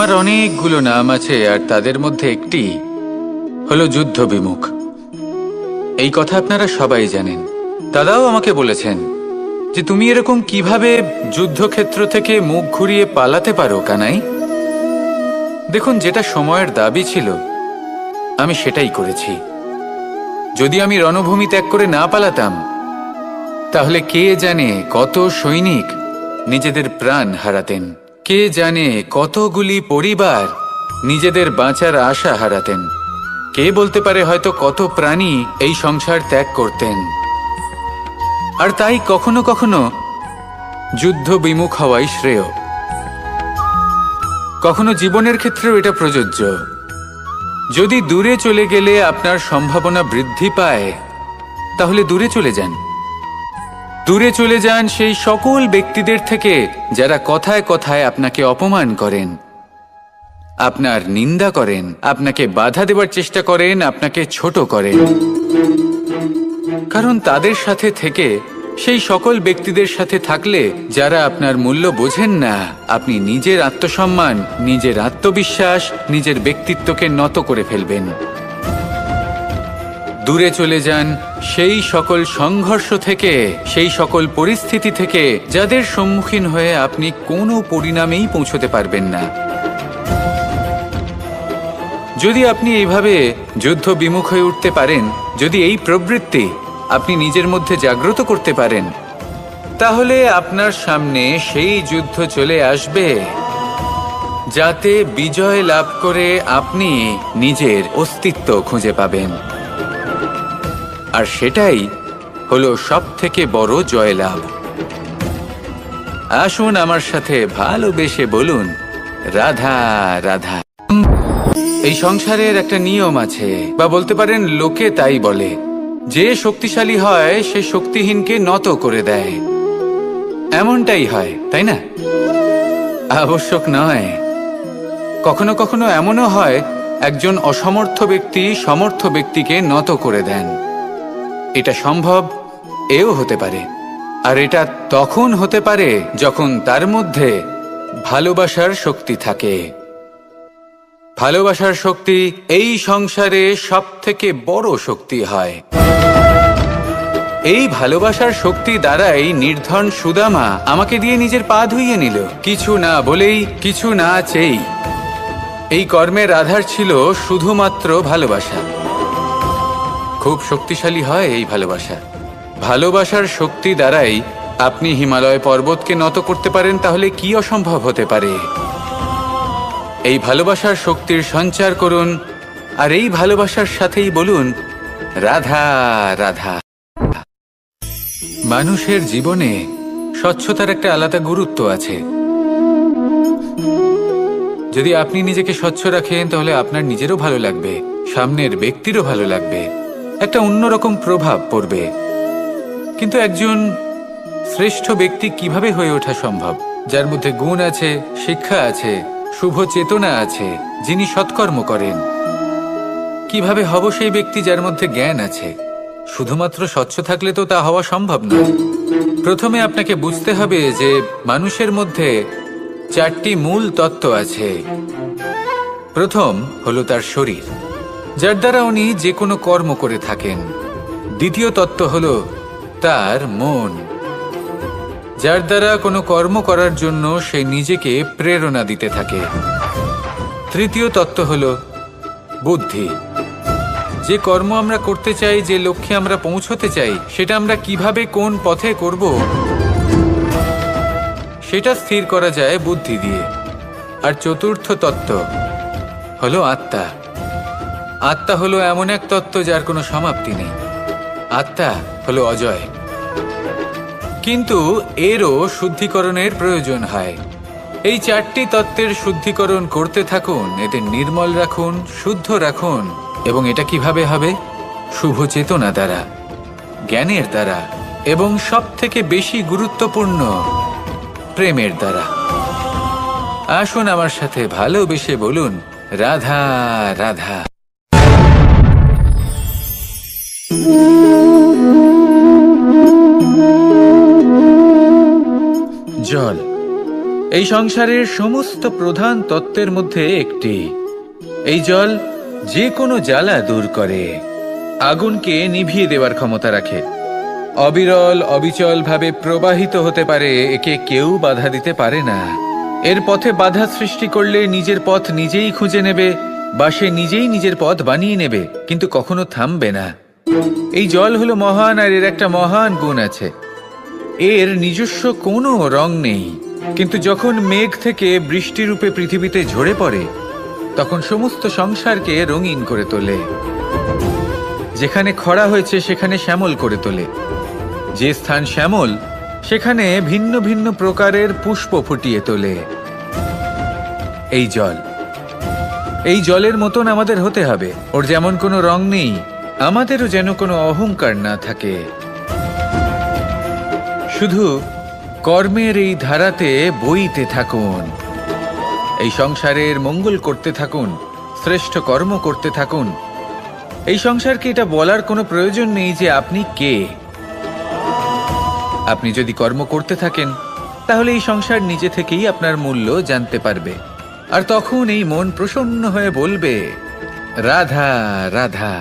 আমার অনেকগুলো নাম আছে, আর তাদের মধ্যে একটি হলো যুদ্ধ বিমুখ। এই কথা আপনারা সবাই জানেন। দাদাও আমাকে বলেছেন যে তুমি এরকম কিভাবে যুদ্ধক্ষেত্র থেকে মুখ ঘুরিয়ে পালাতে পারো কানাই। দেখুন, যেটা সময়ের দাবি ছিল আমি সেটাই করেছি। যদি আমি রণভূমি ত্যাগ করে না পালাতাম, তাহলে কে জানে কত সৈনিক নিজেদের প্রাণ হারাতেন, কে জানে কতগুলি পরিবার নিজেদের বাঁচার আশা হারাতেন, কে বলতে পারে হয়তো কত প্রাণী এই সংসার ত্যাগ করতেন। আর তাই কখনো কখনো যুদ্ধ বিমুখ হওয়াই শ্রেয়। কখনো জীবনের ক্ষেত্রেও এটা প্রযোজ্য। যদি দূরে চলে গেলে আপনার সম্ভাবনা বৃদ্ধি পায়, তাহলে দূরে চলে যান। দূরে চলে যান সেই সকল ব্যক্তিদের থেকে যারা কথায় কথায় আপনাকে অপমান করেন, আপনার নিন্দা করেন, আপনাকে বাধা দেবার চেষ্টা করেন, আপনাকে ছোট করেন। কারণ তাদের সাথে থেকে, সেই সকল ব্যক্তিদের সাথে থাকলে যারা আপনার মূল্য বোঝেন না, আপনি নিজের আত্মসম্মান, নিজের আত্মবিশ্বাস, নিজের ব্যক্তিত্বকে নত করে ফেলবেন। দূরে চলে যান সেই সকল সংঘর্ষ থেকে, সেই সকল পরিস্থিতি থেকে যাদের সম্মুখীন হয়ে আপনি কোনো পরিণামেই পৌঁছতে পারবেন না। যদি আপনি এইভাবে যুদ্ধ বিমুখ হয়ে উঠতে পারেন, যদি এই প্রবৃত্তি আপনি নিজের মধ্যে জাগ্রত করতে পারেন, তাহলে আপনার সামনে সেই যুদ্ধ চলে আসবে যাতে বিজয় লাভ করে আপনি নিজের অস্তিত্ব খুঁজে পাবেন। আর সেটাই হলো সবথেকে বড় জয়লাভ। আসুন আমার সাথে ভালোবেসে বলুন, রাধা রাধা। এই সংসারের একটা নিয়ম আছে, বা বলতে পারেন লোকে তাই বলে, যে শক্তিশালী হয় সে শক্তিহীনকে নত করে দেয়। এমনটাই হয়, তাই না? আবশ্যক নয়। কখনো কখনো এমনও হয় একজন অসমর্থ ব্যক্তি সমর্থ ব্যক্তিকে নত করে দেন। এটা সম্ভব, এও হতে পারে। আর এটা তখন হতে পারে যখন তার মধ্যে ভালোবাসার শক্তি থাকে। ভালোবাসার শক্তি এই সংসারে সবথেকে বড় শক্তি হয়। এই ভালোবাসার শক্তি দ্বারাই নির্ধন সুদামা আমাকে দিয়ে নিজের পা ধুইয়ে নিল, কিছু না বলেই, কিছু না চেয়েই। এই কর্মের আধার ছিল শুধুমাত্র ভালোবাসা। খুব শক্তিশালী হয় এই ভালোবাসা। ভালোবাসার শক্তি দ্বারাই আপনি হিমালয় পর্বতকে নত করতে পারেন, তাহলে কি অসম্ভব হতে পারে? এই ভালোবাসার শক্তির সঞ্চার করুন, আর এই ভালোবাসার সাথেই বলুন, রাধা রাধা। মানুষের জীবনে স্বচ্ছতার একটা আলাদা গুরুত্ব আছে। যদি আপনি নিজেকে স্বচ্ছ রাখেন, তাহলে আপনার নিজেরও ভালো লাগবে, সামনের ব্যক্তিরও ভালো লাগবে, একটা অন্যরকম প্রভাব পড়বে। কিন্তু একজন শ্রেষ্ঠ ব্যক্তি কিভাবে হয়ে ওঠা সম্ভব? যার মধ্যে গুণ আছে, শিক্ষা আছে, শুভ চেতনা আছে, যিনি সৎকর্ম করেন। কিভাবে হব সেই ব্যক্তি যার মধ্যে জ্ঞান আছে? শুধুমাত্র স্বচ্ছ থাকলে তো তা হওয়া সম্ভব নয়। প্রথমে আপনাকে বুঝতে হবে যে মানুষের মধ্যে চারটি মূল তত্ত্ব আছে। প্রথম হলো তার শরীর, যার দ্বারা উনি যে কোনো কর্ম করে থাকেন। দ্বিতীয় তত্ত্ব হলো তার মন, যার দ্বারা কোনো কর্ম করার জন্য সে নিজেকে প্রেরণা দিতে থাকে। তৃতীয় তত্ত্ব হলো বুদ্ধি, যে কর্ম আমরা করতে চাই, যে লক্ষ্যে আমরা পৌঁছতে চাই, সেটা আমরা কিভাবে কোন পথে করব সেটা স্থির করা যায় বুদ্ধি দিয়ে। আর চতুর্থ তত্ত্ব হলো আত্মা। আত্মা হলো এমন এক তত্ত্ব যার কোনো সমাপ্তি নেই। আত্মা হলো অজয়। কিন্তু এরও শুদ্ধিকরণের প্রয়োজন হয়। এই চারটি তত্ত্বের শুদ্ধিকরণ করতে থাকুন, এতে নির্মল রাখুন, শুদ্ধ রাখুন। এবং এটা কিভাবে হবে? শুভ চেতনা দ্বারা, জ্ঞানের দ্বারা, এবং সবথেকে বেশি গুরুত্বপূর্ণ প্রেমের দ্বারা। আসুন আমার সাথে ভালোবেসে বলুন, রাধা রাধা। জল, এই সংসারের সমস্ত প্রধান তত্ত্বের মধ্যে একটি। এই জল যে কোনো জ্বালা দূর করে, আগুনকে নিভিয়ে দেওয়ার ক্ষমতা রাখে, অবিরল অবিচল ভাবে প্রবাহিত হতে পারে, একে কেউ বাধা দিতে পারে না। এর পথে বাধা সৃষ্টি করলে নিজের পথ নিজেই খুঁজে নেবে বা সে নিজেই নিজের পথ বানিয়ে নেবে, কিন্তু কখনো থামবে না। এই জল হলো মহান, আর এর একটা মহান গুণ আছে, এর নিজস্ব কোনো রং নেই। কিন্তু যখন মেঘ থেকে বৃষ্টিরূপে পৃথিবীতে ঝরে পড়ে, তখন সমস্ত সংসারকে রঙিন করে তোলে। যেখানে খরা হয়েছে সেখানে শ্যামল করে তোলে, যে স্থান শ্যামল সেখানে ভিন্ন ভিন্ন প্রকারের পুষ্প ফুটিয়ে তোলে। এই জল, এই জলের মতন আমাদের হতে হবে। ওর যেমন কোনো রং নেই, আমাদেরও যেন কোনো অহংকার না থাকে। শুধু কর্মের এই ধারাতে বইতে থাকুন, এই সংসারের মঙ্গল করতে থাকুন, শ্রেষ্ঠ কর্ম করতে থাকুন। এই সংসারকে এটা বলার কোনো প্রয়োজন নেই যে আপনি কে। আপনি যদি কর্ম করতে থাকেন, তাহলে এই সংসার নিজে থেকেই আপনার মূল্য জানতে পারবে। আর তখন এই মন প্রসন্ন হয়ে বলবে, রাধা রাধা।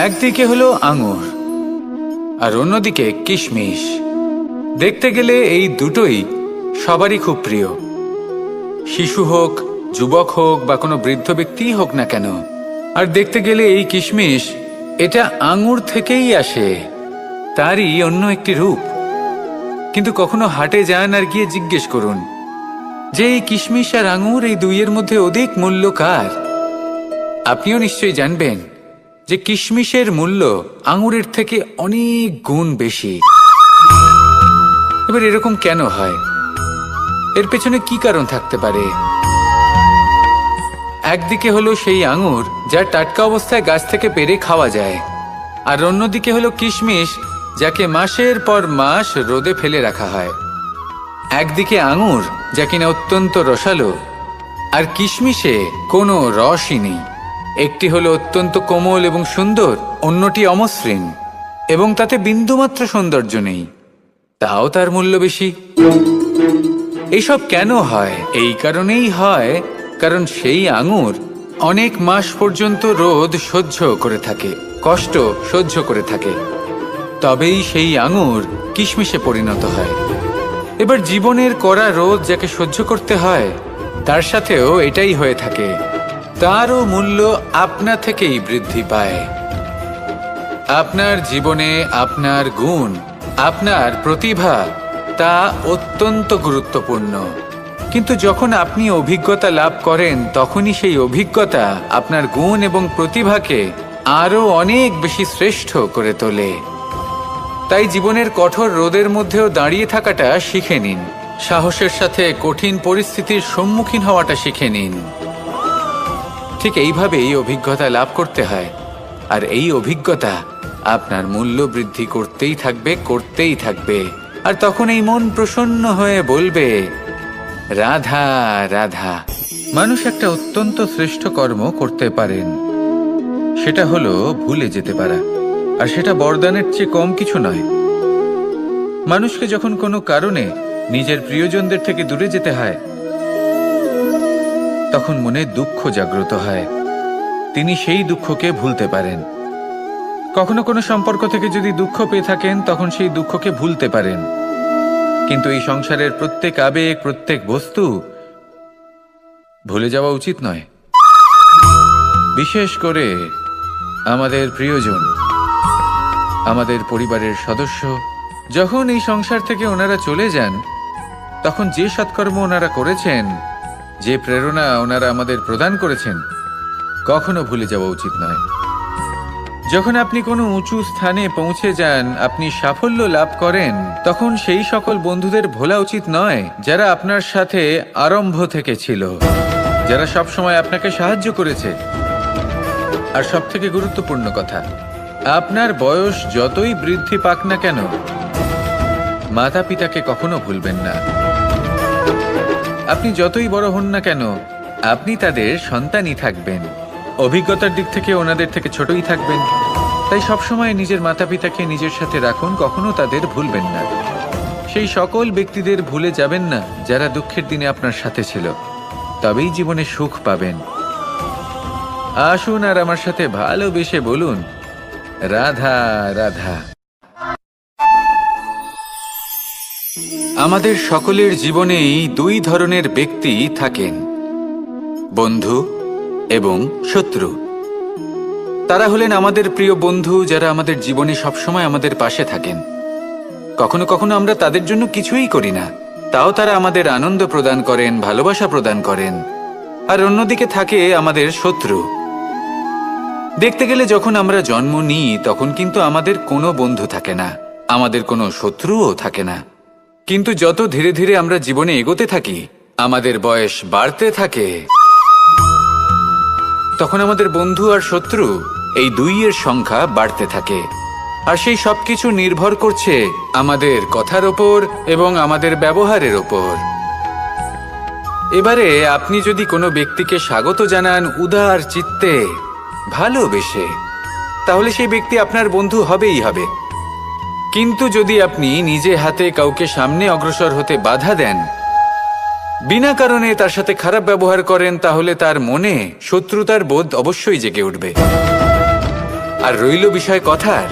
একদিকে হলো আঙুর আর অন্যদিকে কিশমিশ। দেখতে গেলে এই দুটোই সবারই খুব প্রিয়, শিশু হোক, যুবক হোক বা কোনো বৃদ্ধ ব্যক্তিই হোক না কেন। আর দেখতে গেলে এই কিশমিশ, এটা আঙুর থেকেই আসে, তারই অন্য একটি রূপ। কিন্তু কখনো হাটে যান আর গিয়ে জিজ্ঞেস করুন যে এই কিশমিশ আর আঙুর, এই দুইয়ের মধ্যে অধিক মূল্য কার? আপনিও নিশ্চয়ই জানবেন যে কিশমিশের মূল্য আঙুরের থেকে অনেক গুণ বেশি। এবার এরকম কেন হয়? এর পেছনে কি কারণ থাকতে পারে? একদিকে হলো সেই আঙুর যা টাটকা অবস্থায় গাছ থেকে পেড়ে খাওয়া যায়, আর অন্যদিকে হলো কিশমিশ যাকে মাসের পর মাস রোদে ফেলে রাখা হয়। একদিকে আঙুর যা কিনা অত্যন্ত রসালো, আর কিশমিশে কোনো রসই নেই। একটি হলো অত্যন্ত কোমল এবং সুন্দর, অন্যটি অমসৃণ এবং তাতে বিন্দুমাত্র সৌন্দর্য নেই, তাও তার মূল্য বেশি। এইসব কেন হয়? এই কারণেই হয় কারণ সেই আঙুর অনেক মাস পর্যন্ত রোদ সহ্য করে থাকে, কষ্ট সহ্য করে থাকে, তবেই সেই আঙুর কিশমিশে পরিণত হয়। এবার জীবনের কড়া রোদ যাকে সহ্য করতে হয়, তার সাথেও এটাই হয়ে থাকে, তারও মূল্য আপনা থেকেই বৃদ্ধি পায়। আপনার জীবনে আপনার গুণ, আপনার প্রতিভা, তা অত্যন্ত গুরুত্বপূর্ণ। কিন্তু যখন আপনি অভিজ্ঞতা লাভ করেন, তখনই সেই অভিজ্ঞতা আপনার গুণ এবং প্রতিভাকে আরো অনেক বেশি শ্রেষ্ঠ করে তোলে। তাই জীবনের কঠোর রোদের মধ্যেও দাঁড়িয়ে থাকাটা শিখে নিন, সাহসের সাথে কঠিন পরিস্থিতির সম্মুখীন হওয়াটা শিখে নিন। ঠিক এইভাবেই অভিজ্ঞতা লাভ করতে হয়, আর এই অভিজ্ঞতা আপনার মূল্য বৃদ্ধি করতেই থাকবে, করতেই থাকবে। আর তখন এই মন প্রসন্ন হয়ে বলবে, রাধা রাধা। মানুষ একটা অত্যন্ত শ্রেষ্ঠ কর্ম করতে পারেন, সেটা হলো ভুলে যেতে পারা। আর সেটা বরদানের চেয়ে কম কিছু নয়। মানুষকে যখন কোনো কারণে নিজের প্রিয়জনদের থেকে দূরে যেতে হয়, তখন মনে দুঃখ জাগ্রত হয়, তিনি সেই দুঃখকে ভুলতে পারেন। কখনো কোনো সম্পর্ক থেকে যদি দুঃখ পেয়ে থাকেন, তখন সেই দুঃখকে ভুলতে পারেন। কিন্তু এই সংসারের প্রত্যেক আবেগ, প্রত্যেক বস্তু ভুলে যাওয়া উচিত নয়। বিশেষ করে আমাদের প্রিয়জন, আমাদের পরিবারের সদস্য, যখন এই সংসার থেকে ওনারা চলে যান, তখন যে সৎকর্ম ওনারা করেছেন, যে প্রেরণা ওনারা আমাদের প্রদান করেছেন, কখনো ভুলে যাওয়া উচিত নয়। যখন আপনি কোনো উঁচু স্থানে পৌঁছে যান, আপনি সাফল্য লাভ করেন, তখন সেই সকল বন্ধুদের ভোলা উচিত নয় যারা আপনার সাথে আরম্ভ থেকে ছিল, যারা সবসময় আপনাকে সাহায্য করেছে। আর সবথেকে গুরুত্বপূর্ণ কথা, আপনার বয়স যতই বৃদ্ধি পাক না কেন, মাতা পিতাকে কখনো ভুলবেন না। আপনি যতই বড় হন না কেন, আপনি তাদের সন্তানই থাকবেন, অভিজ্ঞতার দিক থেকে ওনাদের থেকে ছোটই থাকবেন। তাই সবসময় নিজের মাতা পিতাকে নিজের সাথে রাখুন, কখনো তাদের ভুলবেন না। সেই সকল ব্যক্তিদের ভুলে যাবেন না যারা দুঃখের দিনে আপনার সাথে ছিল, তবেই জীবনে সুখ পাবেন। আসুন আর আমার সাথে ভালোবেসে বলুন, রাধা রাধা। আমাদের সকলের জীবনেই দুই ধরনের ব্যক্তি থাকেন, বন্ধু এবং শত্রু। তারা হলেন আমাদের প্রিয় বন্ধু, যারা আমাদের জীবনে সবসময় আমাদের পাশে থাকেন। কখনো কখনো আমরা তাদের জন্য কিছুই করি না, তাও তারা আমাদের আনন্দ প্রদান করেন, ভালোবাসা প্রদান করেন। আর অন্যদিকে থাকে আমাদের শত্রু। দেখতে গেলে যখন আমরা জন্ম নিই তখন কিন্তু আমাদের কোনো বন্ধু থাকে না, আমাদের কোনো শত্রুও থাকে না। কিন্তু যত ধীরে ধীরে আমরা জীবনে এগোতে থাকি, আমাদের বয়স বাড়তে থাকে, তখন আমাদের বন্ধু আর শত্রু এই দুইয়ের সংখ্যা বাড়তে থাকে। আর সেই সবকিছু নির্ভর করছে আমাদের কথার ওপর এবং আমাদের ব্যবহারের ওপর। এবারে আপনি যদি কোনো ব্যক্তিকে স্বাগত জানান উদার চিত্তে, ভালোবেসে, তাহলে সেই ব্যক্তি আপনার বন্ধু হবেই হবে। কিন্তু যদি আপনি নিজে হাতে কাউকে সামনে অগ্রসর হতে বাধা দেন, বিনা কারণে তার সাথে খারাপ ব্যবহার করেন, তাহলে তার মনে শত্রুতার বোধ অবশ্যই জেগে উঠবে। আর রইল বিষয় কথার,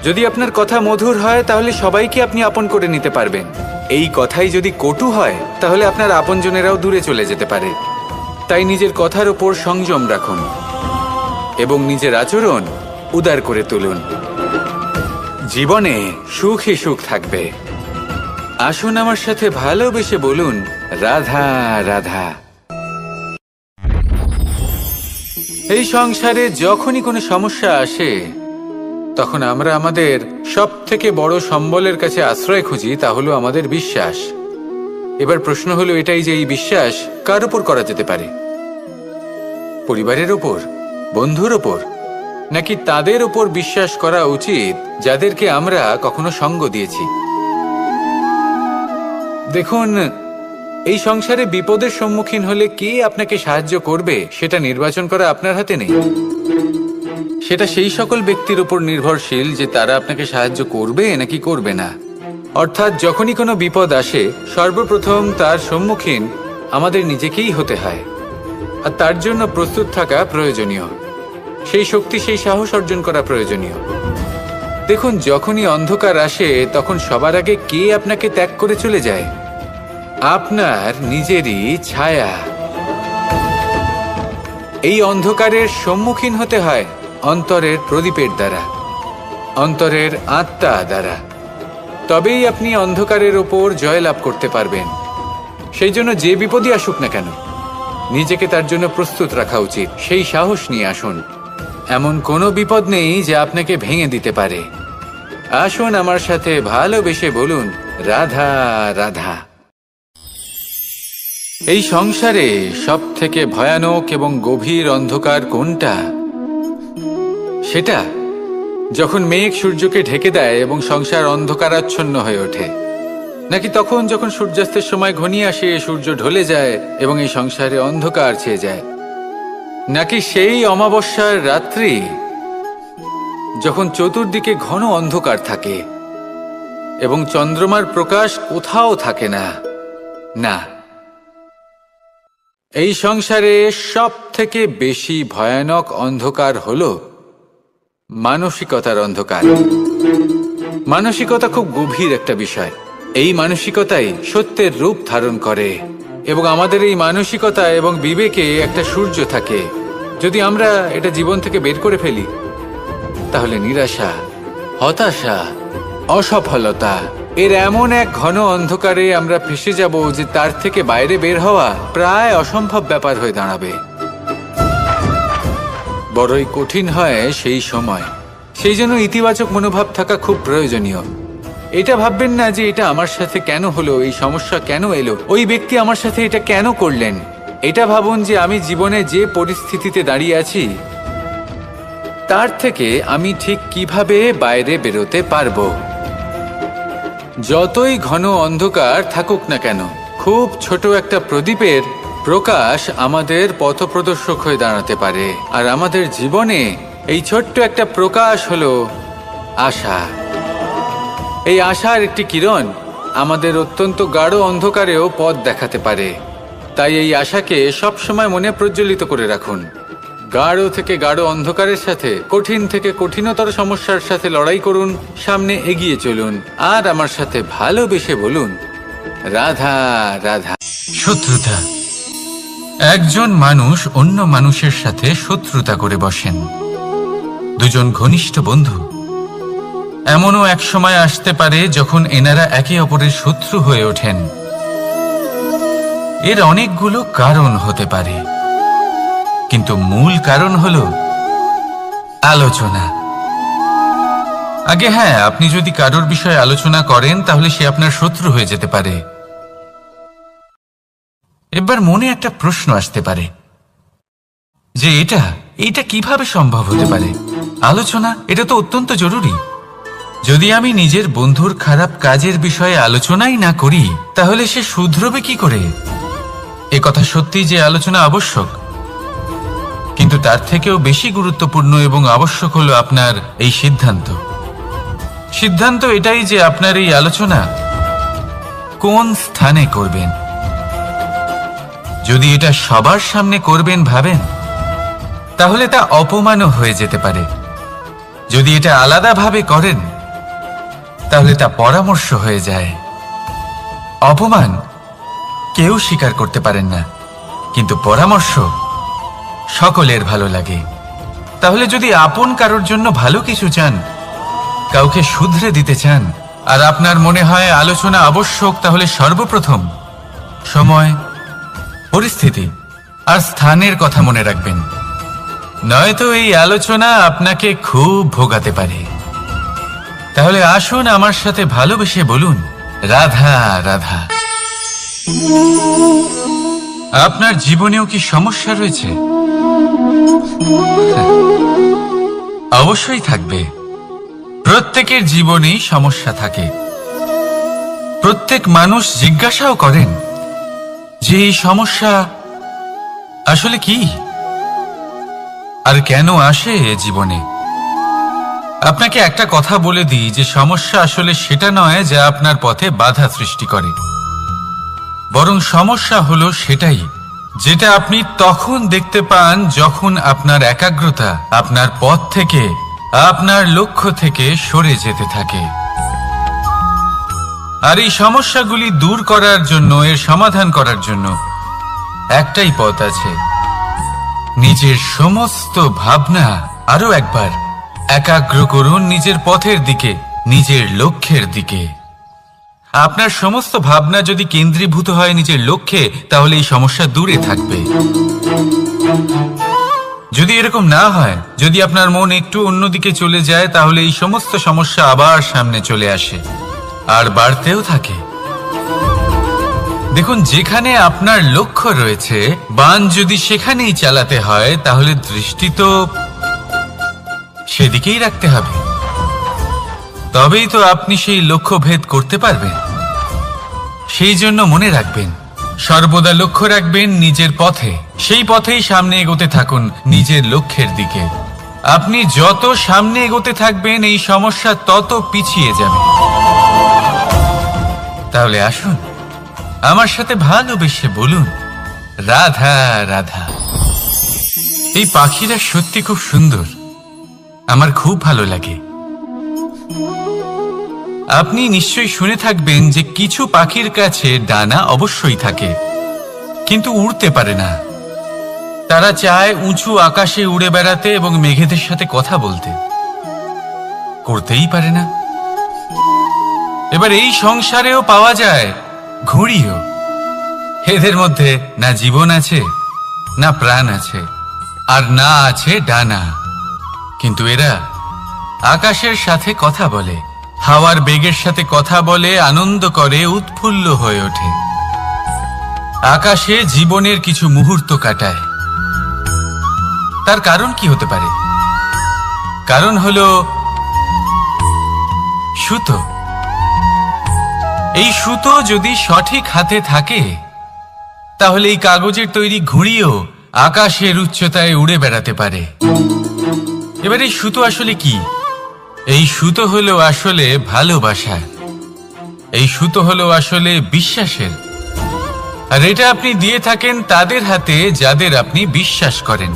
যদি আপনার কথা মধুর হয় তাহলে সবাইকে আপনি আপন করে নিতে পারবেন। এই কথাই যদি কটু হয় তাহলে আপনার আপনজনেরাও দূরে চলে যেতে পারে। তাই নিজের কথার ওপর সংযম রাখুন এবং নিজের আচরণ উদার করে তুলুন। জীবনে সুখই সুখ থাকবে। আসুন আমার সাথে ভালোবেসে বলুন, রাধা রাধা। এই সংসারে যখনই কোনো সমস্যা আসে তখন আমরা আমাদের সব থেকে বড় সম্বলের কাছে আশ্রয় খুঁজি, তা হলো আমাদের বিশ্বাস। এবার প্রশ্ন হলো এটাই যে এই বিশ্বাস কার উপর করা যেতে পারে? পরিবারের ওপর, বন্ধুর ওপর, নাকি তাদের ওপর বিশ্বাস করা উচিত যাদেরকে আমরা কখনো সঙ্গ দিয়েছি? দেখুন, এই সংসারে বিপদের সম্মুখীন হলে কে আপনাকে সাহায্য করবে সেটা নির্বাচন করা আপনার হাতে নেই। সেটা সেই সকল ব্যক্তির উপর নির্ভরশীল যে তারা আপনাকে সাহায্য করবে নাকি করবে না। অর্থাৎ যখনই কোনো বিপদ আসে সর্বপ্রথম তার সম্মুখীন আমাদের নিজেকেই হতে হয়, আর তার জন্য প্রস্তুত থাকা প্রয়োজনীয়। সেই শক্তি, সেই সাহস অর্জন করা প্রয়োজনীয়। দেখুন, যখনই অন্ধকার আসে তখন সবার আগে কে আপনাকে ত্যাগ করে চলে যায়? আপনার নিজেরই ছায়া। এই অন্ধকারের সম্মুখীন হতে হয় অন্তরের প্রদীপের দ্বারা, অন্তরের আত্মা দ্বারা। তবেই আপনি অন্ধকারের ওপর জয়লাভ করতে পারবেন। সেই জন্য যে বিপদই আসুক না কেন, নিজেকে তার জন্য প্রস্তুত রাখা উচিত। সেই সাহস নিয়ে আসুন। এমন কোনো বিপদ নেই যা আপনাকে ভেঙে দিতে পারে। আসুন আমার সাথে ভালোবেসে বলুন, রাধা রাধা। এই সংসারে সব থেকে ভয়ানক এবং গভীর অন্ধকার কোনটা? সেটা যখন মেঘ সূর্যকে ঢেকে দেয় এবং সংসার অন্ধকারাচ্ছন্ন হয়ে ওঠে, নাকি তখন যখন সূর্যাস্তের সময় ঘনিয়ে আসে, সূর্য ঢলে যায় এবং এই সংসারে অন্ধকার ছেয়ে যায়, নাকি সেই অমাবস্যার রাত্রি যখন চতুর্দিকে ঘন অন্ধকার থাকে এবং চন্দ্রমার প্রকাশ কোথাও থাকে না? না, এই সংসারে সব থেকে বেশি ভয়ানক অন্ধকার হলো মানসিকতার অন্ধকার। মানসিকতা খুব গভীর একটা বিষয়। এই মানসিকতাই সত্যের রূপ ধারণ করে এবং আমাদের এই মানসিকতা এবং বিবেকে একটা সূর্য থাকে। যদি আমরা এটা জীবন থেকে বের করে ফেলি তাহলে নিরাশা, হতাশা, অসফলতা এর এমন এক ঘন অন্ধকারে আমরা ফেসে যাব যে তার থেকে বাইরে বের হওয়া প্রায় অসম্ভব ব্যাপার হয়ে দাঁড়াবে। বড়ই কঠিন হয় সেই সময়। সেই জন্য ইতিবাচক মনোভাব থাকা খুব প্রয়োজনীয়। এটা ভাববেন না যে এটা আমার সাথে কেন হলো, এই সমস্যা কেন এলো, ওই ব্যক্তি আমার সাথে এটা কেন করলেন। এটা ভাবুন যে আমি জীবনে যে পরিস্থিতিতে দাঁড়িয়ে আছি তার থেকে আমি ঠিক কিভাবে বাইরে বেরোতে পারবো। যতই ঘন অন্ধকার থাকুক না কেন, খুব ছোট একটা প্রদীপের প্রকাশ আমাদের পথপ্রদর্শক হয়ে দাঁড়াতে পারে। আর আমাদের জীবনে এই ছোট্ট একটা প্রকাশ হলো আশা। এই আশার একটি কিরণ আমাদের অত্যন্ত গাঢ় অন্ধকারেও পথ দেখাতে পারে। তাই এই আশাকে সবসময় মনে প্রজ্বলিত করে রাখুন। গাঢ় থেকে গাঢ় অন্ধকারের সাথে, কঠিন থেকে কঠিনতর সমস্যার সাথে লড়াই করুন, সামনে এগিয়ে চলুন, আর আমার সাথে ভালোবেসে বলুন, রাধা রাধা। শত্রুতা। একজন মানুষ অন্য মানুষের সাথে শত্রুতা করে বসেন। দুজন ঘনিষ্ঠ বন্ধু, এমনও এক সময় আসতে পারে যখন এনারা একে অপরের শত্রু হয়ে ওঠেন। এর অনেকগুলো কারণ হতে পারে, কিন্তু মূল কারণ হলো আলোচনা। আগে হ্যাঁ, আপনি যদি কারোর বিষয়ে আলোচনা করেন তাহলে সে আপনার শত্রু হয়ে যেতে পারে। এবার মনে একটা প্রশ্ন আসতে পারে যে এটা কিভাবে সম্ভব হতে পারে? আলোচনা, এটা তো অত্যন্ত জরুরি। যদি আমি নিজের বন্ধুর খারাপ কাজের বিষয়ে আলোচনাই না করি তাহলে সে শুধরবে কি করে? এ কথা সত্যি যে আলোচনা আবশ্যক, কিন্তু তার থেকেও বেশি গুরুত্বপূর্ণ এবং আবশ্যক হলো আপনার এই সিদ্ধান্ত এটাই যে আপনার এই আলোচনা কোন স্থানে করবেন। যদি এটা সবার সামনে করবেন ভাবেন, তাহলে তা অপমানও হয়ে যেতে পারে। যদি এটা আলাদাভাবে করেন তাহলে তা পরামর্শ হয়ে যায়। অপমান কেউ স্বীকার করতে পারেন না, কিন্তু পরামর্শ সকলের ভালো লাগে। তাহলে যদি আপন কারোর জন্য ভালো কিছু চান, কাউকে শুধরে দিতে চান, আর আপনার মনে হয় আলোচনা আবশ্যক, তাহলে সর্বপ্রথম সময়, পরিস্থিতি আর স্থানের কথা মনে রাখবেন। নয়তো এই আলোচনা আপনাকে খুব ভোগাতে পারে। তাহলে আসুন আমার সাথে ভালোবেসে বলুন, রাধা রাধা। আপনার জীবনেও কি সমস্যা রয়েছে? অবশ্যই থাকবে। প্রত্যেকের জীবনেই সমস্যা থাকে। প্রত্যেক মানুষ জিজ্ঞাসাও করেন যে এই সমস্যা আসলে কি আর কেন আসে এ জীবনে। আপনাকে একটা কথা বলে দিই যে সমস্যা আসলে সেটা নয় যা আপনার পথে বাধা সৃষ্টি করে, বরং সমস্যা হলো সেটাই যেটা আপনি তখন দেখতে পান যখন আপনার একাগ্রতা আপনার পথ থেকে, আপনার লক্ষ্য থেকে সরে যেতে থাকে। আর এই সমস্যাগুলি দূর করার জন্য, এর সমাধান করার জন্য একটাই পথ আছে, নিজের সমস্ত ভাবনা আরো একবার একাগ্র করুন নিজের পথের দিকে, নিজের লক্ষ্যের দিকে। আপনার সমস্ত ভাবনা যদি কেন্দ্রীভূত হয় নিজের লক্ষ্যে, তাহলে এই সমস্যা দূরে থাকবে। যদি এরকম না হয়, যদি আপনার মন একটু অন্যদিকে চলে যায়, তাহলে এই সমস্ত সমস্যা আবার সামনে চলে আসে আর বাড়তেও থাকে। দেখুন, যেখানে আপনার লক্ষ্য রয়েছে, বাণ যদি সেখানেই চালাতে হয়, তাহলে দৃষ্টি তো সেদিকেই রাখতে হবে। তবেই তো আপনি সেই লক্ষ্য ভেদ করতে পারবেন। সেই জন্য মনে রাখবেন, সর্বদা লক্ষ্য রাখবেন নিজের পথে, সেই পথেই সামনে এগোতে থাকুন নিজের লক্ষ্যের দিকে। আপনি যত সামনে এগোতে থাকবেন এই সমস্যা তত পিছিয়ে যাবে। তাহলে আসুন আমার সাথে ভালোবেসে বলুন, রাধা রাধা। এই পাখিরা সত্যি খুব সুন্দর, আমার খুব ভালো লাগে। আপনি নিশ্চয়ই শুনে থাকবেন যে কিছু পাখির কাছে ডানা অবশ্যই থাকে, কিন্তু উড়তে পারে না। তারা চায় উঁচু আকাশে উড়ে বেড়াতে এবং মেঘেদের সাথে কথা বলতে, করতেই পারে না। এবার এই সংসারেও পাওয়া যায় ঘুড়িও। এদের মধ্যে না জীবন আছে, না প্রাণ আছে, আর না আছে ডানা, কিন্তু এরা আকাশের সাথে কথা বলে, হাওয়ার বেগের সাথে কথা বলে, আনন্দ করে, উৎফুল্ল হয়ে ওঠে। আকাশে জীবনের কিছু মুহূর্ত কাটায়। তার কারণ কি হতে পারে? কারণ হলো সুতো। এই সুতো যদি সঠিক হাতে থাকে, তাহলে এই কাগজের তৈরি ঘুড়িও আকাশের উচ্চতায় উড়ে বেড়াতে পারে। এবার এই সুতো আসলে কি? এই সুতো হলো আসলে ভালোবাসা। এই সুতো হলো আসলে বিশ্বাসের, আর এটা আপনি দিয়ে থাকেন তাদের হাতে যাদের আপনি বিশ্বাস করেন,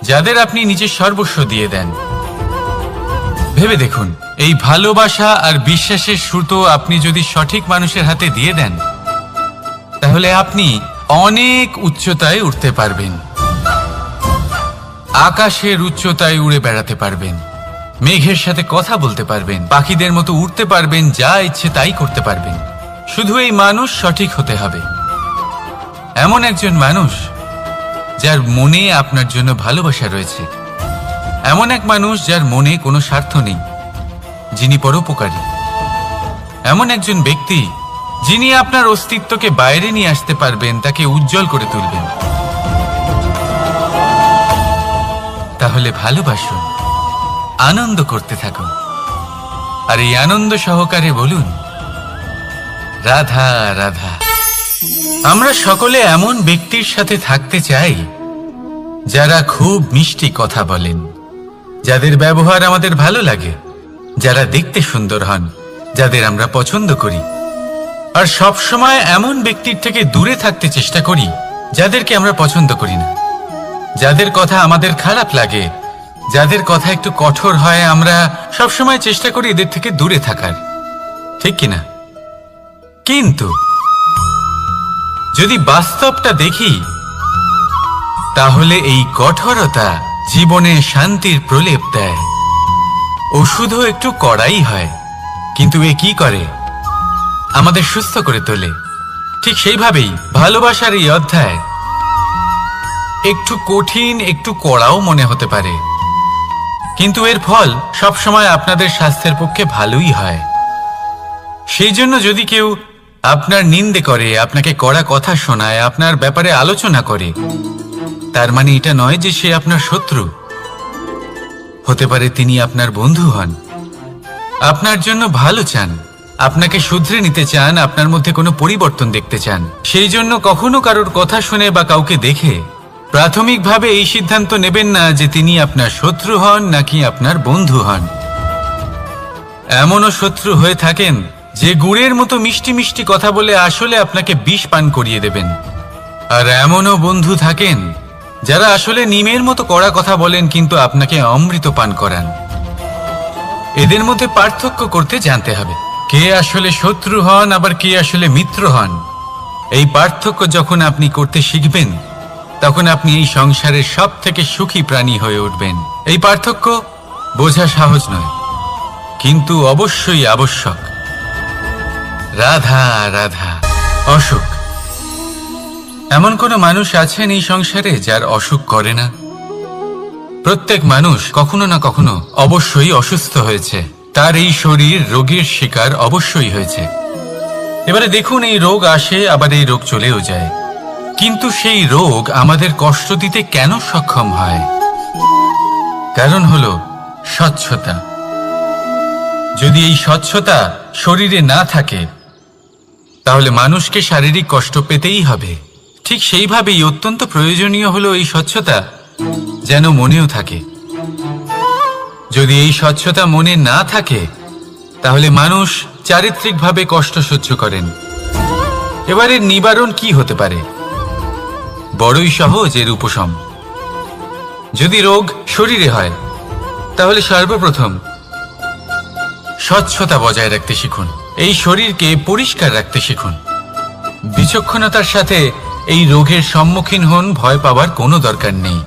যাদের আপনি নিজের সর্বস্ব দিয়ে দেন। ভেবে দেখুন, এই ভালোবাসা আর বিশ্বাসের সুতো আপনি যদি সঠিক মানুষের হাতে দিয়ে দেন, তাহলে আপনি অনেক উচ্চতায় উঠতে পারবেন, আকাশের উচ্চতায় উড়ে বেড়াতে পারবেন, মেঘের সাথে কথা বলতে পারবেন, পাখিদের মতো উড়তে পারবেন, যা ইচ্ছে তাই করতে পারবেন। শুধু এই মানুষ সঠিক হতে হবে, এমন একজন মানুষ যার মনে আপনার জন্য ভালোবাসা রয়েছে, এমন এক মানুষ যার মনে কোনো স্বার্থ নেই, যিনি পরোপকারী, এমন একজন ব্যক্তি যিনি আপনার অস্তিত্বকে বাইরে নিয়ে আসতে পারবেন, তাকে উজ্জ্বল করে তুলবেন। তাহলে ভালোবাসুন, আনন্দ করতে থাকুন, আর এই আনন্দ সহকারে বলুন, রাধা রাধা। আমরা সকলে এমন ব্যক্তির সাথে থাকতে চাই যারা খুব মিষ্টি কথা বলেন, যাদের ব্যবহার আমাদের ভালো লাগে, যারা দেখতে সুন্দর হন, যাদের আমরা পছন্দ করি। আর সব সময় এমন ব্যক্তির থেকে দূরে থাকতে চেষ্টা করি যাদেরকে আমরা পছন্দ করি না, যাদের কথা আমাদের খারাপ লাগে, যাদের কথা একটু কঠোর হয়। আমরা সব সময় চেষ্টা করি এদের থেকে দূরে থাকার, ঠিক কিনা? কিন্তু যদি বাস্তবটা দেখি, তাহলে এই কঠোরতা জীবনে শান্তির প্রলেপ দেয়। ওষুধও একটু কড়াই হয়, কিন্তু এ কি করে? আমাদের সুস্থ করে তোলে। ঠিক সেইভাবেই ভালোবাসার এই অধ্যায় একটু কঠিন, একটু কড়াও মনে হতে পারে, কিন্তু এর ফল সবসময় আপনাদের স্বাস্থ্যের পক্ষে ভালোই হয়। সেই জন্য যদি কেউ আপনার নিন্দে করে, আপনাকে কড়া কথা শোনায়, আপনার ব্যাপারে আলোচনা করে, তার মানে এটা নয় যে সে আপনার শত্রু। হতে পারে তিনি আপনার বন্ধু হন, আপনার জন্য ভালো চান, আপনাকে শুধরে নিতে চান, আপনার মধ্যে কোনো পরিবর্তন দেখতে চান। সেই জন্য কখনো কারোর কথা শুনে বা কাউকে দেখে প্রাথমিকভাবে এই সিদ্ধান্ত নেবেন না যে তিনি আপনার শত্রু হন নাকি আপনার বন্ধু হন। এমনও শত্রু হয়ে থাকেন যে গুড়ের মতো মিষ্টি মিষ্টি কথা বলে আসলে আপনাকে বিষ পান করিয়ে দেবেন, আর এমনও বন্ধু থাকেন যারা আসলে নিমের মতো কড়া কথা বলেন কিন্তু আপনাকে অমৃত পান করান। এদের মধ্যে পার্থক্য করতে জানতে হবে, কে আসলে শত্রু হন আবার কে আসলে মিত্র হন। এই পার্থক্য যখন আপনি করতে শিখবেন, তখন আপনি এই সংসারের সব থেকে সুখী প্রাণী হয়ে উঠবেন। এই পার্থক্য বোঝা সহজ নয়, কিন্তু অবশ্যই আবশ্যক। রাধা রাধা। অসুখ। এমন কোনো মানুষ আছেন এই সংসারে যার অসুখ করে না? প্রত্যেক মানুষ কখনো না কখনো অবশ্যই অসুস্থ হয়েছে, তার এই শরীর রোগের শিকার অবশ্যই হয়েছে। এবারে দেখুন, এই রোগ আসে আবার এই রোগ চলেও যায়, কিন্তু সেই রোগ আমাদের কষ্ট দিতে কেন সক্ষম হয়? কারণ হলো স্বচ্ছতা। যদি এই স্বচ্ছতা শরীরে না থাকে, তাহলে মানুষকে শারীরিক কষ্ট পেতেই হবে। ঠিক সেইভাবেই অত্যন্ত প্রয়োজনীয় হলো এই স্বচ্ছতা যেন মনেও থাকে। যদি এই স্বচ্ছতা মনে না থাকে, তাহলে মানুষ চারিত্রিকভাবে কষ্ট সহ্য করেন। এবারে নিবারণ কি হতে পারে? বড়ই সহজ এর উপশম। যদি রোগ শরীরে হয়, তাহলে সর্বপ্রথম স্বচ্ছতা বজায় রাখতে শিখুন, এই শরীরকে পরিষ্কার রাখতে শিখুন। বিচক্ষণতার সাথে এই রোগের সম্মুখীন হন, ভয় পাওয়ার কোনো দরকার নেই।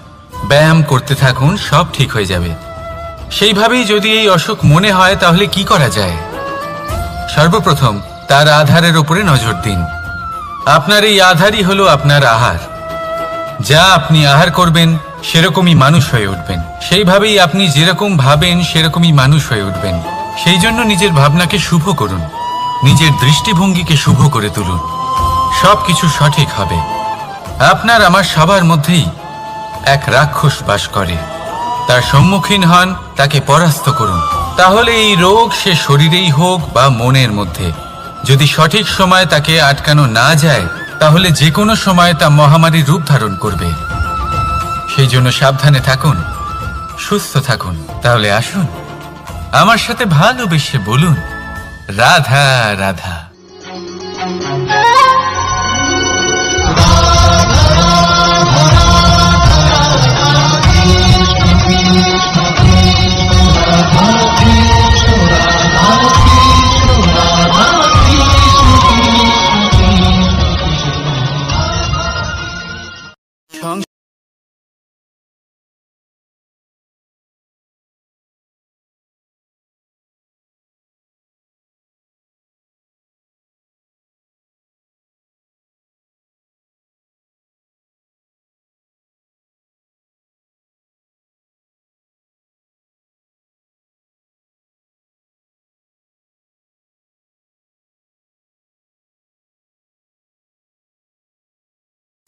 ব্যায়াম করতে থাকুন, সব ঠিক হয়ে যাবে। সেইভাবেই যদি এই অসুখ মনে হয়, তাহলে কি করা যায়? সর্বপ্রথম তার আধারের উপরে নজর দিন। আপনার এই আধারই হলো আপনার আহার। যা আপনি আহার করবেন সেরকমই মানুষ হয়ে উঠবেন। সেইভাবেই আপনি যেরকম ভাবেন সেরকমই মানুষ হয়ে উঠবেন। সেই জন্য নিজের ভাবনাকে শুভ করুন, নিজের দৃষ্টিভঙ্গিকে শুভ করে তুলুন, সবকিছু সঠিক হবে। আপনার আমার সবার মধ্যেই এক রাক্ষস বাস করে, তার সম্মুখীন হন, তাকে পরাস্ত করুন। তাহলে এই রোগ সে শরীরেই হোক বা মনের মধ্যে, যদি সঠিক সময় তাকে আটকানো না যায়, তাহলে যে কোনো সময় তা মহামারীর রূপ ধারণ করবে। সেই জন্য সাবধানে থাকুন, সুস্থ থাকুন। তাহলে আসুন আমার সাথে ভালোবেসে বলুন, রাধা রাধা।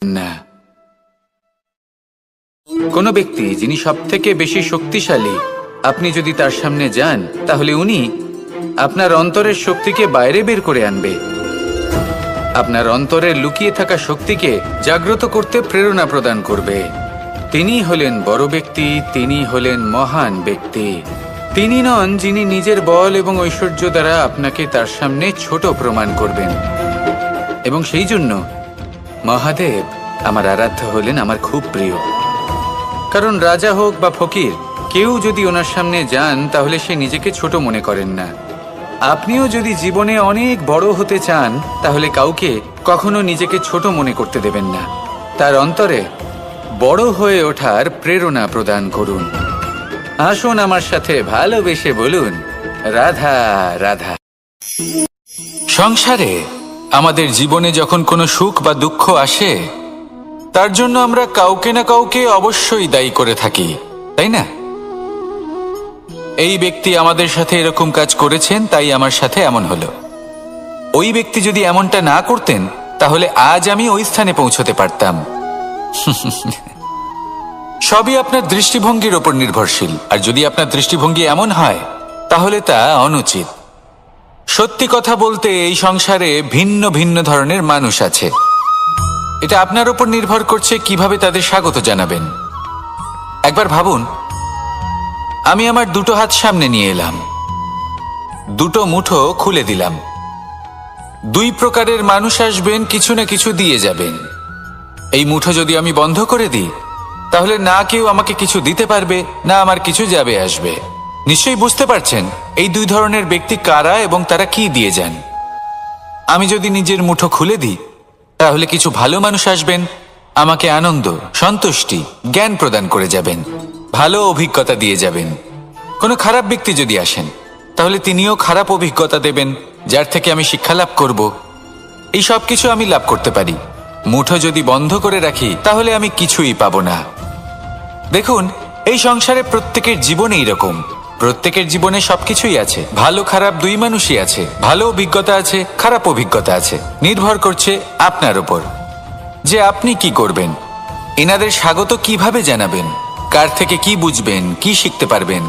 না, কোনো ব্যক্তি যিনি সবথেকে বেশি শক্তিশালী, আপনি যদি তার সামনে যান তাহলে উনি আপনার অন্তরের শক্তিকে বাইরে বের করে আনবে, আপনার অন্তরের লুকিয়ে থাকা শক্তিকে জাগ্রত করতে প্রেরণা প্রদান করবে। তিনি হলেন বড় ব্যক্তি, তিনি হলেন মহান ব্যক্তি। তিনি নন যিনি নিজের বল এবং ঐশ্বর্য দ্বারা আপনাকে তার সামনে ছোট প্রমাণ করবেন। এবং সেই জন্য মহাদেব আমার আরাধ্য হলেন আমার খুব প্রিয়। কারণ রাজা হোক বা ফকির, কেউ যদি ওনার সামনে যান তাহলে সে নিজেকে ছোট মনে করেন না। আপনিও যদি জীবনে অনেক বড় হতে চান তাহলে কাউকে কখনো নিজেকে ছোট মনে করতে দেবেন না। তার অন্তরে বড় হয়ে ওঠার প্রেরণা প্রদান করুন। আসুন আমার সাথে ভালোবেসে বলুন, রাধা রাধা। সংসারে আমাদের জীবনে যখন কোনো সুখ বা দুঃখ আসে, তার জন্য আমরা কাউকে না কাউকে অবশ্যই দায়ী করে থাকি, তাই না? এই ব্যক্তি আমাদের সাথে এরকম কাজ করেছেন, তাই আমার সাথে এমন হলো। ওই ব্যক্তি যদি এমনটা না করতেন তাহলে আজ আমি ওই স্থানে পৌঁছতে পারতাম। সবই আপনার দৃষ্টিভঙ্গির ওপর নির্ভরশীল। আর যদি আপনার দৃষ্টিভঙ্গি এমন হয় তাহলে তা অনুচিত। সত্যি কথা বলতে এই সংসারে ভিন্ন ভিন্ন ধরনের মানুষ আছে। এটা আপনার উপর নির্ভর করছে কিভাবে তাদের স্বাগত জানাবেন। একবার ভাবুন, আমি আমার দুটো হাত সামনে নিয়ে এলাম, দুটো মুঠো খুলে দিলাম। দুই প্রকারের মানুষ আসবেন, কিছু না কিছু দিয়ে যাবেন। এই মুঠো যদি আমি বন্ধ করে দিই তাহলে না কেউ আমাকে কিছু দিতে পারবে, না আমার কিছু যাবে আসবে। নিশ্চয়ই বুঝতে পারছেন এই দুই ধরনের ব্যক্তি কারা এবং তারা কি দিয়ে যান। আমি যদি নিজের মুঠো খুলে দিই তাহলে কিছু ভালো মানুষ আসবেন, আমাকে আনন্দ, সন্তুষ্টি, জ্ঞান প্রদান করে যাবেন, ভালো অভিজ্ঞতা দিয়ে যাবেন। কোনো খারাপ ব্যক্তি যদি আসেন তাহলে তিনিও খারাপ অভিজ্ঞতা দেবেন, যার থেকে আমি শিক্ষা লাভ করব। এই সব কিছু আমি লাভ করতে পারি। মুঠো যদি বন্ধ করে রাখি তাহলে আমি কিছুই পাবো না। দেখুন, এই সংসারে প্রত্যেকের জীবনে এইরকম। প্রত্যেকের জীবনে সবকিছুই আছে, ভালো খারাপ দুই মানুষই আছে। ভালো অভিজ্ঞতা আছে, খারাপ অভিজ্ঞতা আছে। নির্ভর করছে আপনার উপর যে আপনি কি করবেন, এনাদের স্বাগত কিভাবে জানাবেন, কার থেকে কি বুঝবেন, কি শিখতে পারবেন,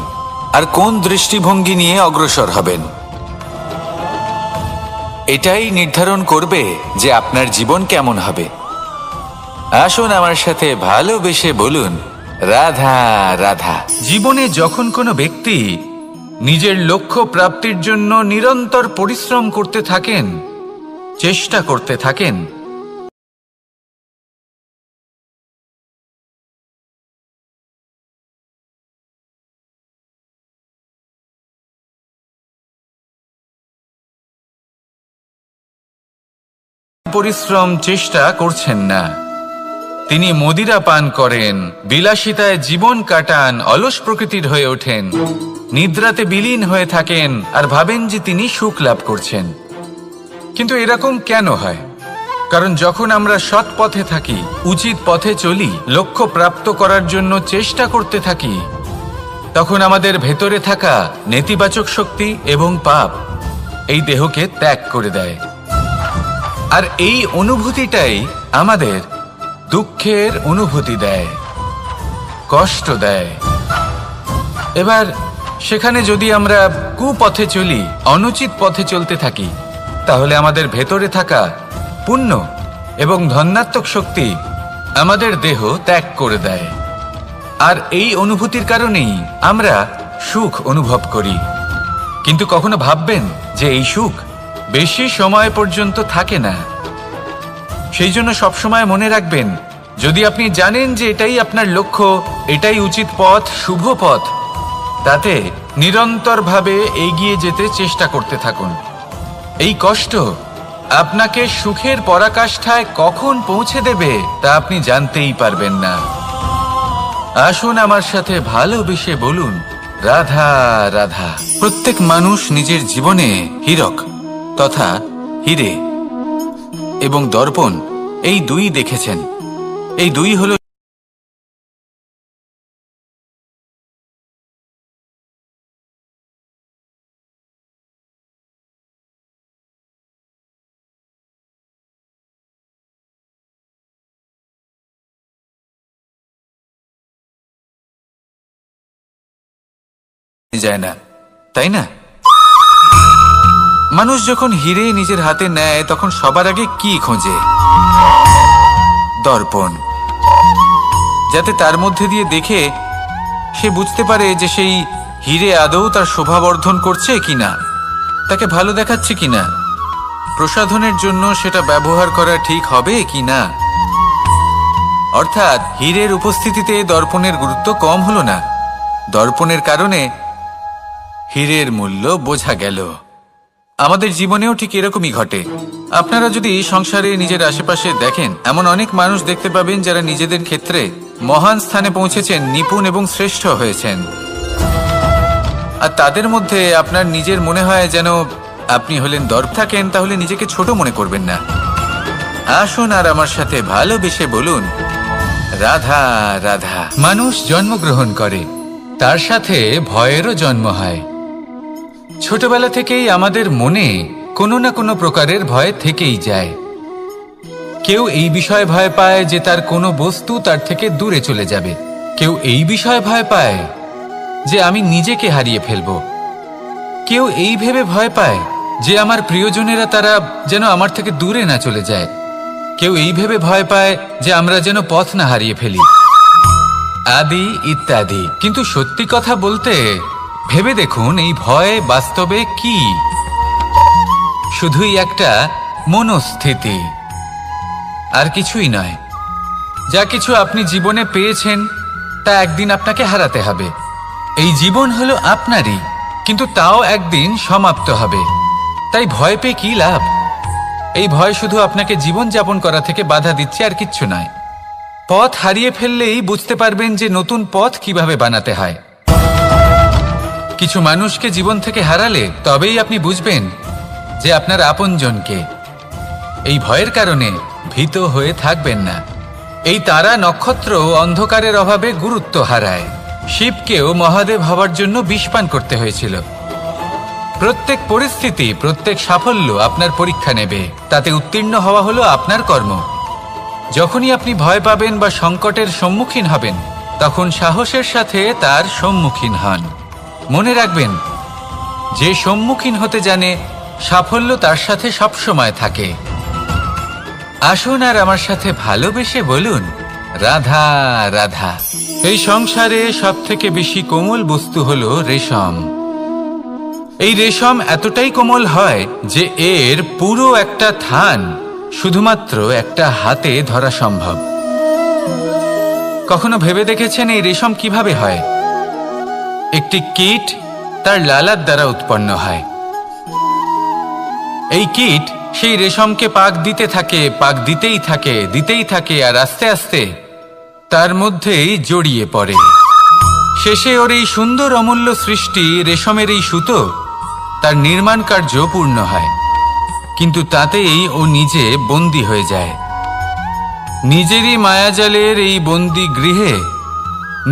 আর কোন দৃষ্টিভঙ্গি নিয়ে অগ্রসর হবেন। এটাই নির্ধারণ করবে যে আপনার জীবন কেমন হবে। আসুন আমার সাথে ভালোবেসে বলুন, রাধা রাধা। জীবনে যখন কোনো ব্যক্তি নিজের লক্ষ্য প্রাপ্তির জন্য নিরন্তর পরিশ্রম করতে থাকেন, চেষ্টা করতে থাকেন, পরিশ্রম চেষ্টা করছেন না, তিনি মদিরা পান করেন, বিলাসিতায় জীবন কাটান, অলস প্রকৃতির হয়ে ওঠেন, নিদ্রাতে বিলীন হয়ে থাকেন আর ভাবেন যে তিনি সুখ লাভ করছেন। কিন্তু এরকম কেন হয়? কারণ যখন আমরা সৎ পথে থাকি, উচিত পথে চলি, লক্ষ্য প্রাপ্ত করার জন্য চেষ্টা করতে থাকি, তখন আমাদের ভেতরে থাকা নেতিবাচক শক্তি এবং পাপ এই দেহকে ত্যাগ করে দেয়। আর এই অনুভূতিটাই আমাদের দুঃখের অনুভূতি দেয়, কষ্ট দেয়। এবার সেখানে যদি আমরা কুপথে চলি, অনুচিত পথে চলতে থাকি, তাহলে আমাদের ভেতরে থাকা পুণ্য এবং ধনাত্মক শক্তি আমাদের দেহ ত্যাগ করে দেয়। আর এই অনুভূতির কারণেই আমরা সুখ অনুভব করি। কিন্তু কখনো ভাববেন যে এই সুখ বেশি সময় পর্যন্ত থাকে না। সেই জন্য সবসময় মনে রাখবেন, যদি আপনি জানেন যে এটাই আপনার লক্ষ্য, এটাই উচিত পথ, শুভ পথ, তাতে নিরন্তরভাবে এগিয়ে যেতে চেষ্টা করতে থাকুন। এই কষ্ট আপনাকে সুখের পরাকাষ্ঠায় কখন পৌঁছে দেবে তা আপনি জানতেই পারবেন না। আসুন আমার সাথে ভালোবেসে বলুন, রাধা রাধা। প্রত্যেক মানুষ নিজের জীবনে হীরক তথা হীরে এবং দর্পণ এই দুই দেখেছেন। এই দুই হলো যায় না, তাই না? মানুষ যখন হীরে নিজের হাতে নেয় তখন সবার আগে কি খোঁজে? দর্পণ, যাতে তার মধ্যে দিয়ে দেখে সে বুঝতে পারে যে সেই হীরে আদৌ তার শোভাবর্ধন করছে কিনা, তাকে ভালো দেখাচ্ছে কিনা, প্রসাধনের জন্য সেটা ব্যবহার করা ঠিক হবে কিনা। অর্থাৎ হীরের উপস্থিতিতে দর্পণের গুরুত্ব কম হলো না, দর্পণের কারণে হীরের মূল্য বোঝা গেল। আমাদের জীবনেও ঠিক এরকমই ঘটে। আপনারা যদি সংসারে নিজের আশেপাশে দেখেন, এমন অনেক মানুষ দেখতে পাবেন যারা নিজেদের ক্ষেত্রে মহান স্থানে পৌঁছেছেন, নিপুণ এবং শ্রেষ্ঠ হয়েছেন। আর তাদের মধ্যে আপনার নিজের মনে হয় যেন আপনি হলেন দর্প থাকেন, তাহলে নিজেকে ছোট মনে করবেন না। আসুন আর আমার সাথে ভালোবেসে বলুন, রাধা রাধা। মানুষ জন্মগ্রহণ করে, তার সাথে ভয়েরও জন্ম হয়। ছোটবেলা থেকেই আমাদের মনে কোনো না কোনো প্রকারের ভয় থেকেই যায়। কেউ এই বিষয়ে ভয় পায় যে তার কোনো বস্তু তার থেকে দূরে চলে যাবে, কেউ এই বিষয়ে ভয় পায় যে আমি নিজেকে হারিয়ে ফেলব, কেউ এই ভেবে ভয় পায় যে আমার প্রিয়জনেরা তারা যেন আমার থেকে দূরে না চলে যায়, কেউ এই ভেবে ভয় পায় যে আমরা যেন পথ না হারিয়ে ফেলি, আদি ইত্যাদি। কিন্তু সত্যি কথা বলতে ভেবে দেখুন, এই ভয় বাস্তবে কি? শুধুই একটা মনস্থিতি, আর কিছুই নয়। যা কিছু আপনি জীবনে পেয়েছেন তা একদিন আপনাকে হারাতে হবে। এই জীবন হলো আপনারই, কিন্তু তাও একদিন সমাপ্ত হবে। তাই ভয় পেয়ে কি লাভ? এই ভয় শুধু আপনাকে জীবন যাপন করা থেকে বাধা দিচ্ছে, আর কিচ্ছু নয়। পথ হারিয়ে ফেললেই বুঝতে পারবেন যে নতুন পথ কিভাবে বানাতে হয়। কিছু মানুষকে জীবন থেকে হারালে তবেই আপনি বুঝবেন যে আপনার আপনজনকে। এই ভয়ের কারণে ভীত হয়ে থাকবেন না। এই তারা নক্ষত্র অন্ধকারের অভাবে গুরুত্ব হারায়। শিবকেও মহাদেব হওয়ার জন্য বিষপান করতে হয়েছিল। প্রত্যেক পরিস্থিতি, প্রত্যেক সাফল্য আপনার পরীক্ষা নেবে, তাতে উত্তীর্ণ হওয়া হলো আপনার কর্ম। যখনই আপনি ভয় পাবেন বা সংকটের সম্মুখীন হবেন, তখন সাহসের সাথে তার সম্মুখীন হন। মনে রাখবেন, যে সম্মুখীন হতে জানে সাফল্য তার সাথে সবসময় থাকে। আসুন আর আমার সাথে ভালোবেসে বলুন, রাধা রাধা। এই সংসারে সব থেকে বেশি কোমল বস্তু হলো রেশম। এই রেশম এতটাই কোমল হয় যে এর পুরো একটা থান শুধুমাত্র একটা হাতে ধরা সম্ভব। কখনো ভেবে দেখেছেন এই রেশম কিভাবে হয়? একটি কীট তার লালার দ্বারা উৎপন্ন হয়। এই কীট সেই রেশমকে পাক দিতে থাকে, পাক দিতেই থাকে, আর আস্তে আস্তে তার মধ্যেই জড়িয়ে পড়ে। শেষে ওর এই সুন্দর অমূল্য সৃষ্টি রেশমের এই সুতো, তার নির্মাণ কার্য পূর্ণ হয়। কিন্তু তাতেই ও নিজে বন্দী হয়ে যায়। নিজেরই মায়াজালের এই বন্দী গৃহে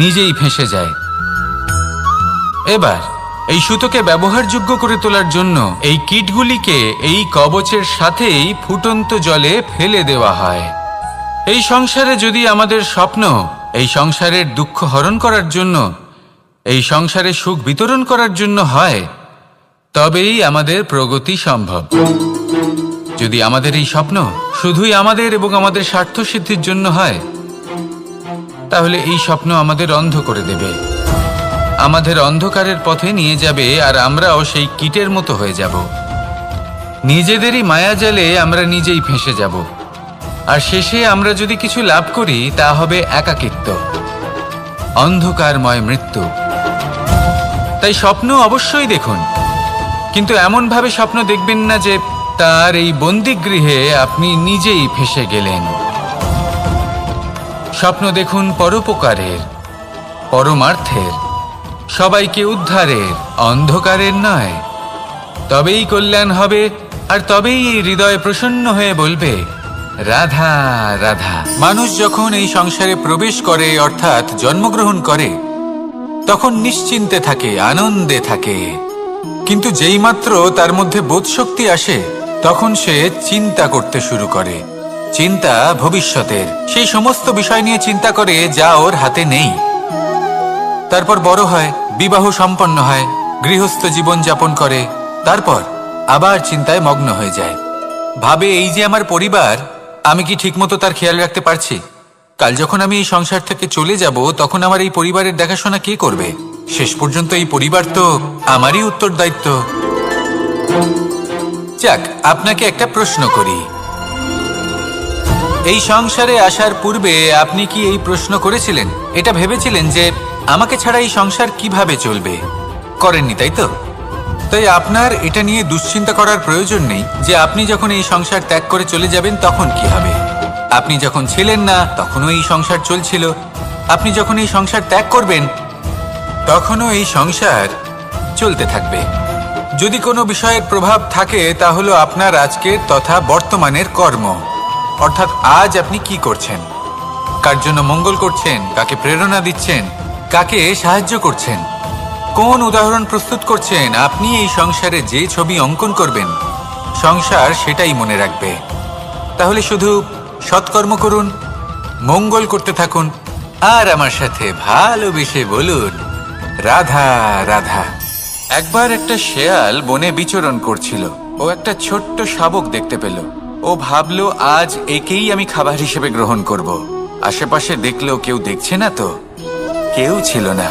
নিজেই ফেঁসে যায়। এবার এই সুতোকে ব্যবহারযোগ্য করে তোলার জন্য এই কীটগুলিকে এই কবচের সাথেই ফুটন্ত জলে ফেলে দেওয়া হয়। এই সংসারে যদি আমাদের স্বপ্ন এই সংসারের দুঃখ হরণ করার জন্য, এই সংসারে সুখ বিতরণ করার জন্য হয়, তবেই আমাদের প্রগতি সম্ভব। যদি আমাদের এই স্বপ্ন শুধুই আমাদের এবং আমাদের স্বার্থ সিদ্ধির জন্য হয়, তাহলে এই স্বপ্ন আমাদের অন্ধ করে দেবে। আমাদের অন্ধকারের পথে নিয়ে যাবে, আর আমরাও সেই কীটের মতো হয়ে যাব। নিজেদেরই মায়াজালে আমরা নিজেই ফেঁসে যাব, আর শেষে আমরা যদি কিছু লাভ করি তা হবে একাকিত্ব, অন্ধকারময় মৃত্যু। তাই স্বপ্ন অবশ্যই দেখুন, কিন্তু এমনভাবে স্বপ্ন দেখবেন না যে তার এই বন্দিগৃহে আপনি নিজেই ফেঁসে গেলেন। স্বপ্ন দেখুন পরোপকারের, পরমার্থের, সবাইকে উদ্ধারের, অন্ধকারের নয়। তবেই কল্যাণ হবে, আর তবেই এই হৃদয় প্রসন্ন হয়ে বলবে রাধা রাধা। মানুষ যখন এই সংসারে প্রবেশ করে, অর্থাৎ জন্মগ্রহণ করে, তখন নিশ্চিন্তে থাকে, আনন্দে থাকে। কিন্তু যেইমাত্র তার মধ্যে বোধশক্তি আসে, তখন সে চিন্তা করতে শুরু করে। চিন্তা ভবিষ্যতের, সেই সমস্ত বিষয় নিয়ে চিন্তা করে যা ওর হাতে নেই। তারপর বড় হয়, বিবাহ সম্পন্ন হয়, গৃহস্থ জীবন যাপন করে, তারপর আবার চিন্তায় মগ্ন হয়ে যায়। ভাবে এই যে আমার পরিবার, আমি কি ঠিকমতো তার খেয়াল রাখতে পারছি? কাল যখন আমি এই সংসার থেকে চলে যাব, তখন আমার এই পরিবারের দেখাশোনা কে করবে? শেষ পর্যন্ত এই পরিবার তো আমারই উত্তরদায়িত্ব। যাক, আপনাকে একটা প্রশ্ন করি। এই সংসারে আসার পূর্বে আপনি কি এই প্রশ্ন করেছিলেন, এটা ভেবেছিলেন যে আমাকে ছাড়া এই সংসার কিভাবে চলবে? করেননি, তাই তো? তাই আপনার এটা নিয়ে দুশ্চিন্তা করার প্রয়োজন নেই যে আপনি যখন এই সংসার ত্যাগ করে চলে যাবেন তখন কি হবে। আপনি যখন ছিলেন না তখনও এই সংসার চলছিল, আপনি যখন এই সংসার ত্যাগ করবেন তখনও এই সংসার চলতে থাকবে। যদি কোনো বিষয়ের প্রভাব থাকে তা হলো আপনার আজকের তথা বর্তমানের কর্ম, অর্থাৎ আজ আপনি কি করছেন, কার জন্য মঙ্গল করছেন, কাকে প্রেরণা দিচ্ছেন, কাকে সাহায্য করছেন, কোন উদাহরণ প্রস্তুত করছেন। আপনি এই সংসারে যে ছবি অঙ্কন করবেন, সংসার সেটাই মনে রাখবে। তাহলে শুধু সৎকর্ম করুন, মঙ্গল করতে থাকুন, আর আমার সাথে ভালোবেসে বলুন রাধা রাধা। একবার একটা শেয়াল বনে বিচরণ করছিল। ও একটা ছোট্ট শাবক দেখতে পেল। ও ভাবলো আজ একেই আমি খাবার হিসেবে গ্রহণ করব। আশেপাশে দেখলো কেউ দেখছে না, তো কেউ ছিল না,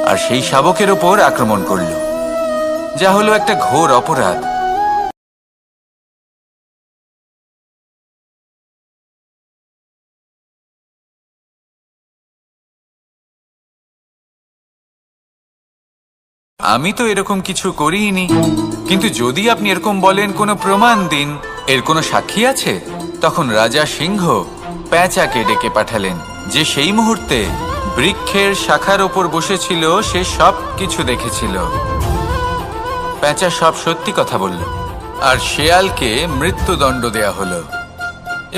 আর সেই শাবকের ওপর আক্রমণ করল, যা হলো একটা ঘোর অপরাধ। আমি তো এরকম কিছু করিনি, কিন্তু যদি আপনি এরকম বলেন কোনো প্রমাণ দিন, এর কোনো সাক্ষী আছে, তখন রাজা সিংহ পেঁচাকে ডেকে পাঠালেন, যে সেই মুহূর্তে বৃক্ষের শাখার ওপর বসেছিল। সে সব কিছু দেখেছিল। পেঁচা সব সত্যি কথা বলল, আর শেয়ালকে মৃত্যুদণ্ড দেয়া হলো।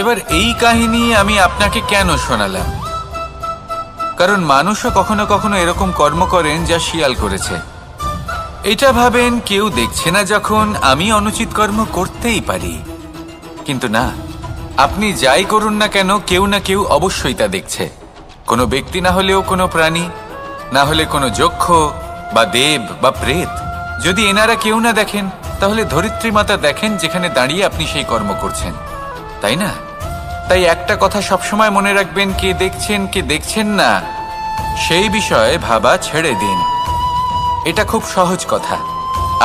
এবার এই কাহিনী আমি আপনাকে কেন শোনালাম? কারণ মানুষও কখনো কখনো এরকম কর্ম করেন যা শিয়াল করেছে। এটা ভাবেন কেউ দেখছে না, যখন আমি অনুচিত কর্ম করতেই পারি। কিন্তু না, আপনি যাই করুন না কেন, কেউ না কেউ অবশ্যই তা দেখছে। কোনো ব্যক্তি না হলেও কোনো প্রাণী, না হলে কোনো যক্ষ বা দেব বা প্রেত। যদি এনারা কেউ না দেখেন, তাহলে ধরিত্রী মাতা দেখেন, যেখানে দাঁড়িয়ে আপনি সেই কর্ম করছেন, তাই না? তাই একটা কথা সবসময় মনে রাখবেন, কে দেখছেন কে দেখছেন না সেই বিষয়ে ভাবা ছেড়ে দিন। এটা খুব সহজ কথা।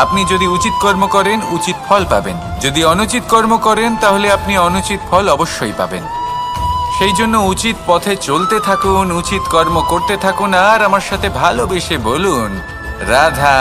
আপনি যদি উচিত কর্ম করেন, উচিত ফল পাবেন। যদি অনুচিত কর্ম করেন, তাহলে আপনি অনুচিত ফল অবশ্যই পাবেন। সেই জন্য উচিত পথে চলতে থাকুন, উচিত কর্ম করতে থাকুন, আর আমার সাথে ভালোবেসে বলুন রাধা